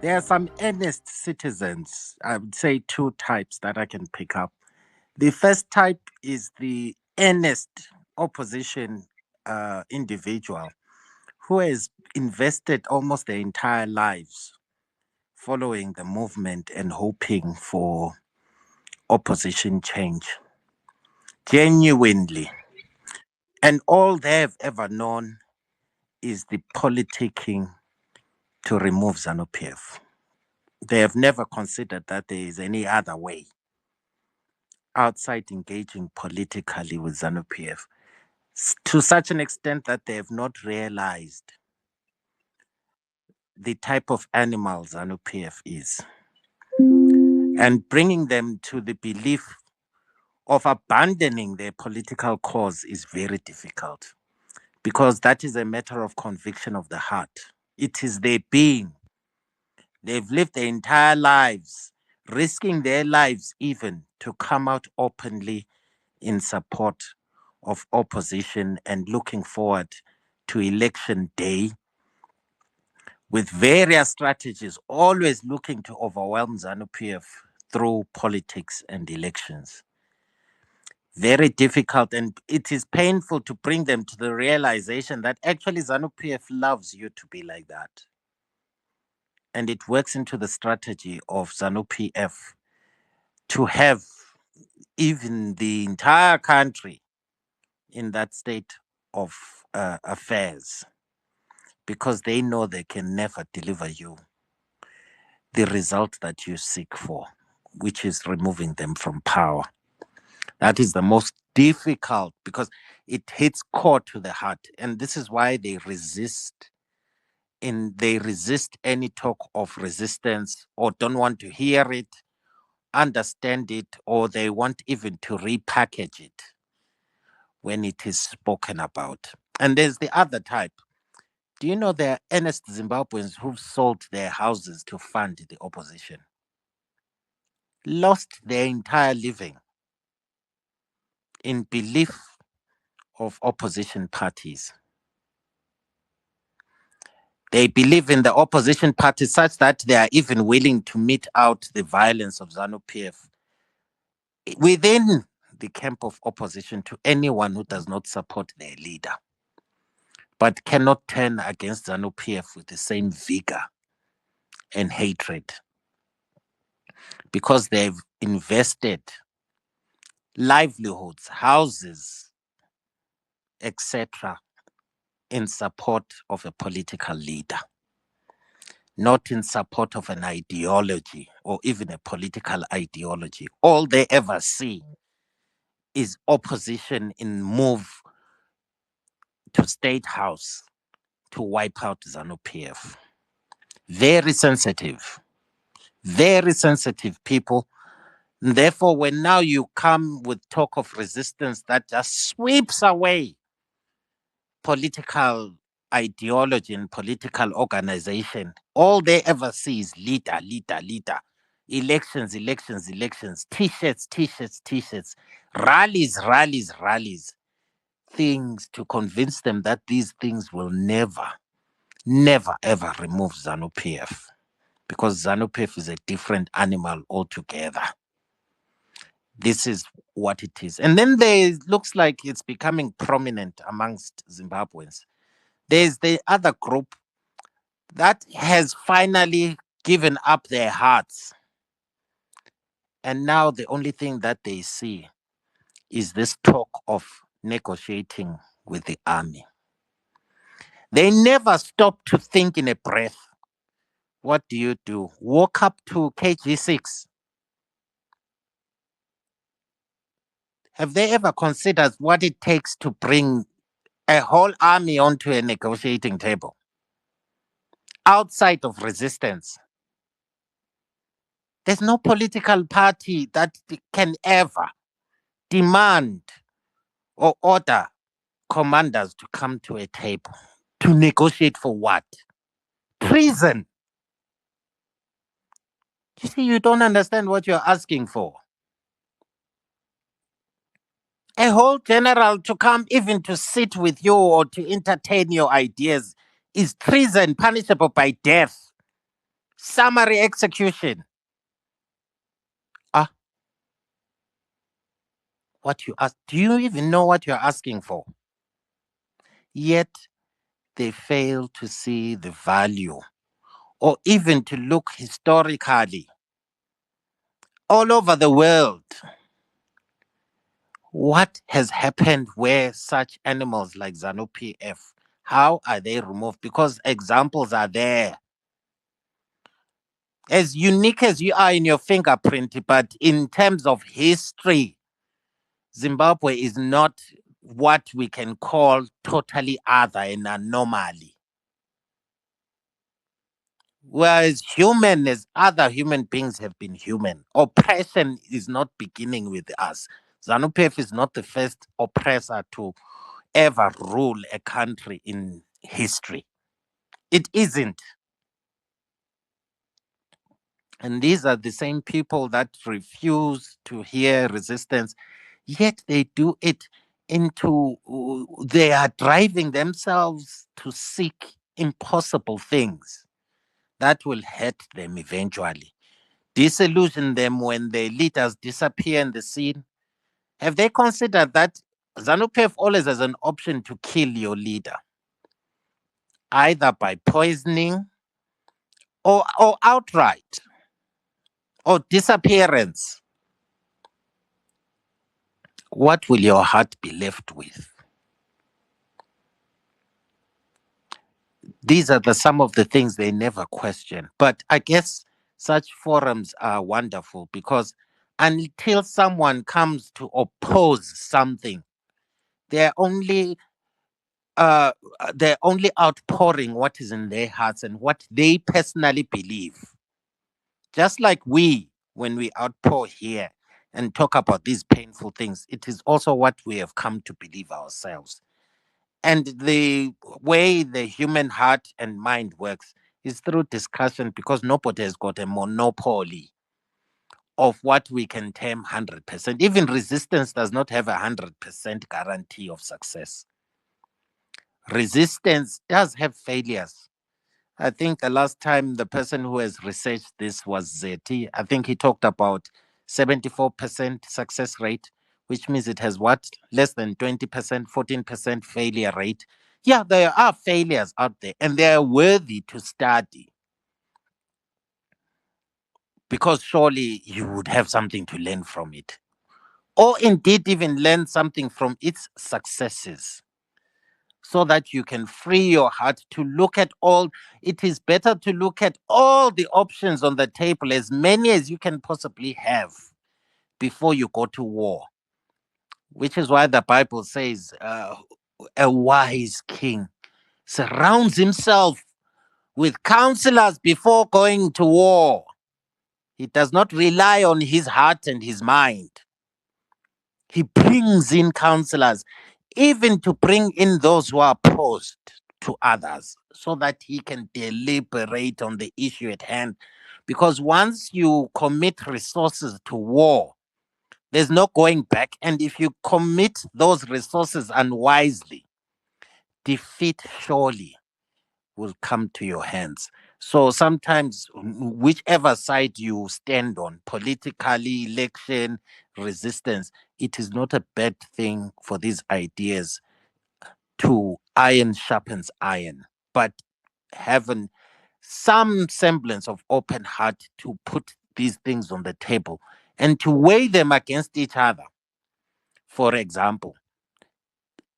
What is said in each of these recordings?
There are some earnest citizens, I would say two types that I can pick up. The first type is the earnest opposition individual who has invested almost their entire lives following the movement and hoping for opposition change. Genuinely. And all they've ever known is the politicking to remove ZANU PF. They have never considered that there is any other way outside engaging politically with ZANU PF, to such an extent that they have not realized the type of animal ZANU PF is, and bringing them to the belief of abandoning their political cause is very difficult, because that is a matter of conviction of the heart. It is their being. They've lived their entire lives, risking their lives even to come out openly in support of opposition and looking forward to election day with various strategies, always looking to overwhelm ZANU PF through politics and elections. Very difficult, and it is painful to bring them to the realization that actually ZANU PF loves you to be like that. And it works into the strategy of ZANU PF to have even the entire country in that state of affairs, because they know they can never deliver you the result that you seek for, which is removing them from power. That is the most difficult, because it hits core to the heart. And this is why they resist. They resist any talk of resistance, or don't want to hear it, understand it, or they want even to repackage it when it is spoken about. And there's the other type. Do you know there are earnest Zimbabweans who've sold their houses to fund the opposition, lost their entire living in belief of opposition parties? They believe in the opposition parties such that they are even willing to mete out the violence of ZANU PF within the camp of opposition to anyone who does not support their leader, but cannot turn against ZANU PF with the same vigor and hatred, because they've invested livelihoods, houses, etc., in support of a political leader, not in support of an ideology or even a political ideology. All they ever see is opposition in move to State House to wipe out ZANU PF. Very sensitive people. And therefore, when now you come with talk of resistance that just sweeps away political ideology and political organization, all they ever see is leader, leader, leader. Elections, elections, elections, t-shirts, t-shirts, t-shirts, rallies, rallies, rallies. Things to convince them that these things will never, never, ever remove ZANU PF, because ZANU PF is a different animal altogether. This is what it is. And then there looks like it's becoming prominent amongst Zimbabweans. There's the other group that has finally given up their hearts. And now the only thing that they see is this talk of negotiating with the army. They never stop to think in a breath. What do? Walk up to KG6. Have they ever considered what it takes to bring a whole army onto a negotiating table outside of resistance? There's no political party that can ever demand or order commanders to come to a table to negotiate for what? Treason. You see, you don't understand what you're asking for. A whole general to come even to sit with you or to entertain your ideas is treason, punishable by death. Summary execution. Ah, what you ask? Do you even know what you're asking for? Yet they fail to see the value or even to look historically all over the world. What has happened where such animals like ZANU PF, how are they removed? Because examples are there. As unique as you are in your fingerprint, but in terms of history, Zimbabwe is not what we can call totally other and anomaly. Whereas human as other human beings have been human. Oppression is not beginning with us. ZANU-PF is not the first oppressor to ever rule a country in history. It isn't. And these are the same people that refuse to hear resistance, yet they do it into, they are driving themselves to seek impossible things that will hurt them eventually, disillusion them when their leaders disappear in the scene. Have they considered that ZANU-PF always has an option to kill your leader, either by poisoning or outright, or disappearance? What will your heart be left with? These are some of the things they never question. But I guess such forums are wonderful because until someone comes to oppose something, they're only uh, they're only outpouring what is in their hearts and what they personally believe. Just like we, when we outpour here and talk about these painful things, it is also what we have come to believe ourselves. And the way the human heart and mind works is through discussion because nobody has got a monopoly of what we can term 100%. Even resistance does not have a 100% guarantee of success. Resistance does have failures. I think the last time the person who has researched this was Zeti. I think he talked about 74% success rate, which means it has what? Less than 20%, 14% failure rate. Yeah, there are failures out there and they are worthy to study because surely you would have something to learn from it. Or indeed, even learn something from its successes so that you can free your heart to look at all. It is better to look at all the options on the table, as many as you can possibly have, before you go to war. Which is why the Bible says a wise king surrounds himself with counselors before going to war. He does not rely on his heart and his mind. He brings in counselors, even to bring in those who are opposed to others, so that he can deliberate on the issue at hand. Because once you commit resources to war, there's no going back. And if you commit those resources unwisely, defeat surely will come to your hands. So sometimes, whichever side you stand on, politically, election, resistance, it is not a bad thing for these ideas to iron sharpens iron, but having some semblance of open heart to put these things on the table and to weigh them against each other. For example,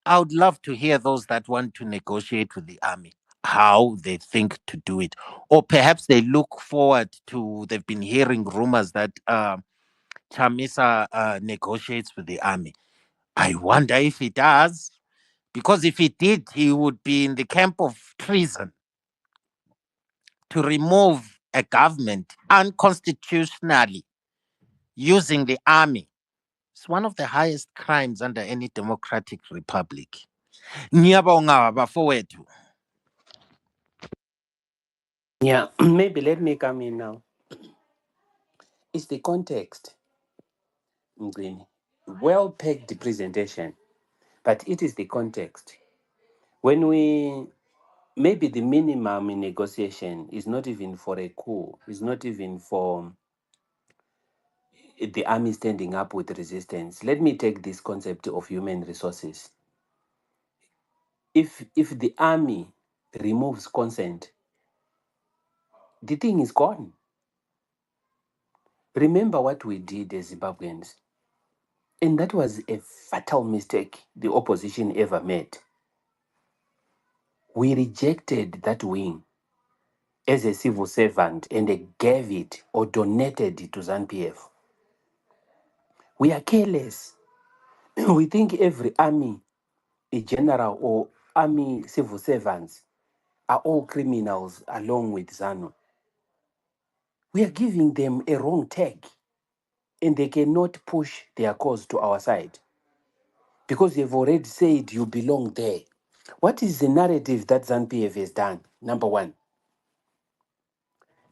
I would love to hear those that want to negotiate with the army, how they think to do it. Or perhaps they look forward to, they've been hearing rumors that Chamisa negotiates with the army. I wonder if he does, because if he did, he would be in the camp of treason to remove a government unconstitutionally using the army. It's one of the highest crimes under any democratic republic. Ngiyabonga bafowethu. Yeah, maybe let me come in now. It's the context, Mgrini. Well pegged presentation, but it is the context. When we maybe the minimum in negotiation is not even for a coup, is not even for the army standing up with resistance. Let me take this concept of human resources. If the army removes consent, the thing is gone. Remember what we did as Zimbabweans, and that was a fatal mistake the opposition ever made. We rejected that wing as a civil servant and they gave it or donated it to ZANU-PF. We are careless. We think every army, a general or army civil servants are all criminals along with ZANU. We are giving them a wrong tag and they cannot push their cause to our side because they've already said you belong there. What is the narrative that ZANU-PF has done? Number one,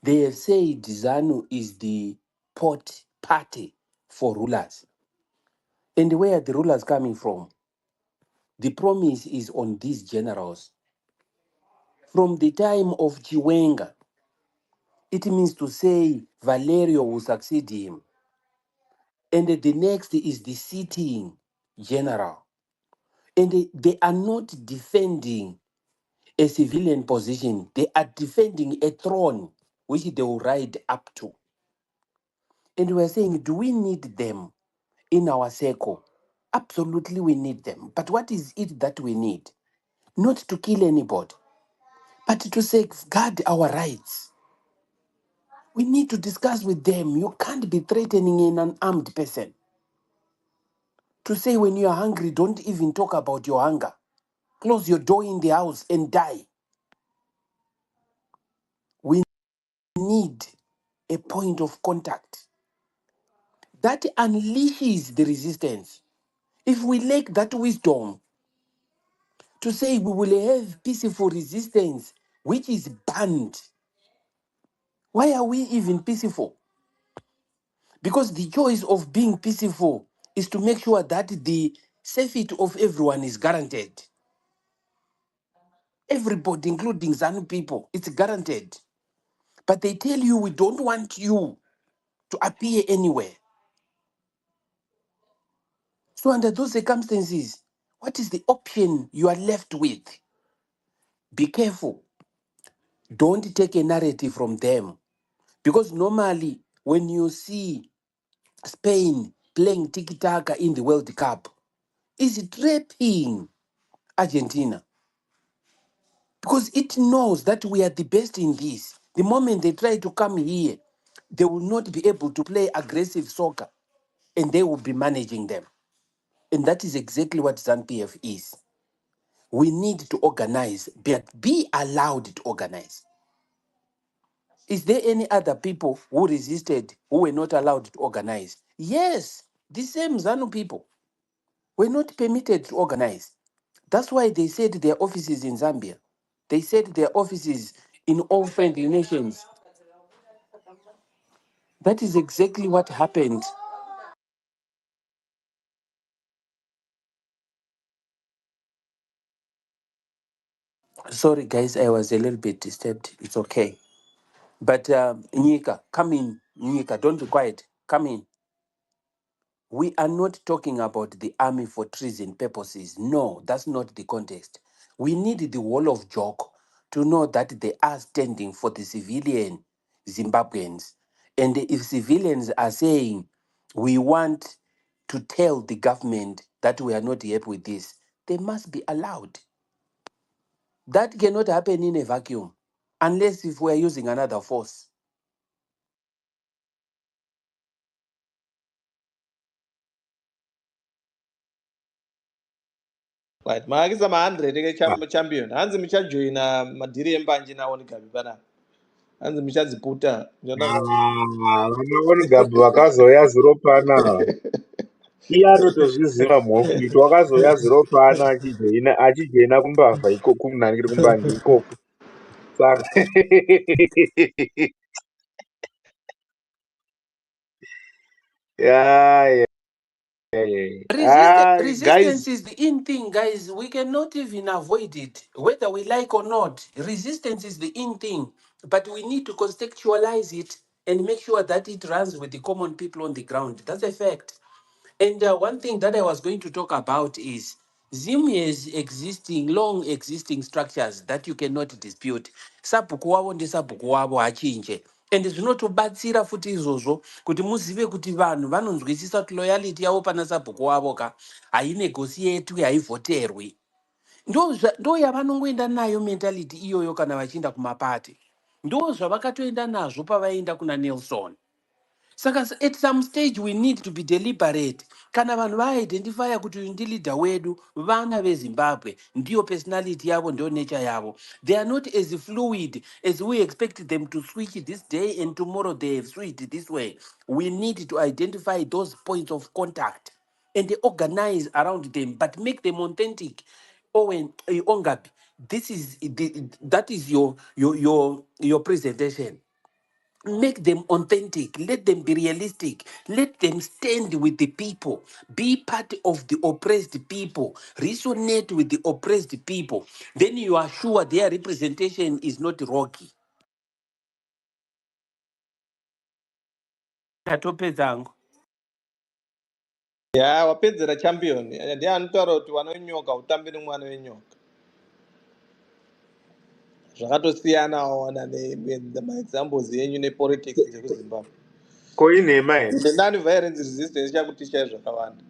they have said ZANU is the port party for rulers. And where are the rulers coming from? The promise is on these generals. From the time of Chiwenga, it means to say Valerio will succeed him. And the next is the sitting general. And they are not defending a civilian position. They are defending a throne which they will ride up to. And we're saying, do we need them in our circle? Absolutely, we need them. But what is it that we need? Not to kill anybody, but to safeguard our rights. We need to discuss with them. You can't be threatening an unarmed person. To say when you are hungry, don't even talk about your hunger. Close your door in the house and die. We need a point of contact that unleashes the resistance. If we lack that wisdom to say we will have peaceful resistance, which is banned, why are we even peaceful? Because the choice of being peaceful is to make sure that the safety of everyone is guaranteed. Everybody, including ZANU people, it's guaranteed. But they tell you we don't want you to appear anywhere. So under those circumstances, what is the option you are left with? Be careful. Don't take a narrative from them. Because normally when you see Spain playing tiki-taka in the World Cup, it's trapping Argentina. Because it knows that we are the best in this. The moment they try to come here, they will not be able to play aggressive soccer and they will be managing them. And that is exactly what ZANU-PF is. We need to organize, but be allowed to organize. Is there any other people who resisted who were not allowed to organize? Yes, the same ZANU people were not permitted to organize. That's why they said their offices in Zambia. They said their offices in all friendly nations. That is exactly what happened. Sorry, guys, I was a little bit disturbed. It's okay. But Nika, come in. Nika, don't be quiet. Come in. We are not talking about the army for treason purposes. No, that's not the context. We need the wall of joke to know that they are standing for the civilian Zimbabweans. And if civilians are saying, we want to tell the government that we are not happy with this, they must be allowed. That cannot happen in a vacuum unless if we are using another force. Right, maakisa ma-100 champion hanzi muchajoina madhiri embanje nawo nigabi panapa hanzi muchadziputa vanaoni gabu vakazouya zuro pana iye anotozviziva mhokuiti wakazouya zuro pana achijoina kumbavha ikoko munangiri kumbanje ikoko saka ya Resistance Guys, is the in thing, guys. We cannot even avoid it, whether we like or not. Resistance is the in thing, but we need to contextualize it and make sure that it runs with the common people on the ground. That's a fact. And one thing that I was going to talk about is Zim has existing, long existing structures that you cannot dispute. Sabhuku wavo ndesabhuku wavo hachinje. And zvinotobatsira futi izvozvo kuti muzive kuti vanhu vanonzwisisa kuti loyalty yavo pana sabhuku wavo ka hainegosiyetwi haivhoterwi. Ndo yavanongoenda nayo mentality iyoyo kana vachienda kumapati. Ndo zvavakatoenda nazvo pavaenda kuna Nelson. Saka at some stage we need to be deliberate. Kana vanhu vaidentifya kuti uyu leader wedu vana veZimbabwe ndiyo personality yavo ndiyo nature yavo. They are not as fluid as we expect them to switch this day and tomorrow they have switched this way. We need to identify those points of contact and organize around them, but make them authentic. Owen Ongabi, that is your presentation. Make them authentic, let them be realistic, let them stand with the people, be part of the oppressed people, resonate with the oppressed people. Then you are sure their representation is not rocky. Atope zangu. Ya wapedzera champion ndiye anotaura kuti vana venyoka utambi nemwana wenyoka zvakatosiyanawo maexamples enyu nepolitics dzekuzimbabwe. koinhema here. Ende nani violence resistance chakuticha zvakawanda.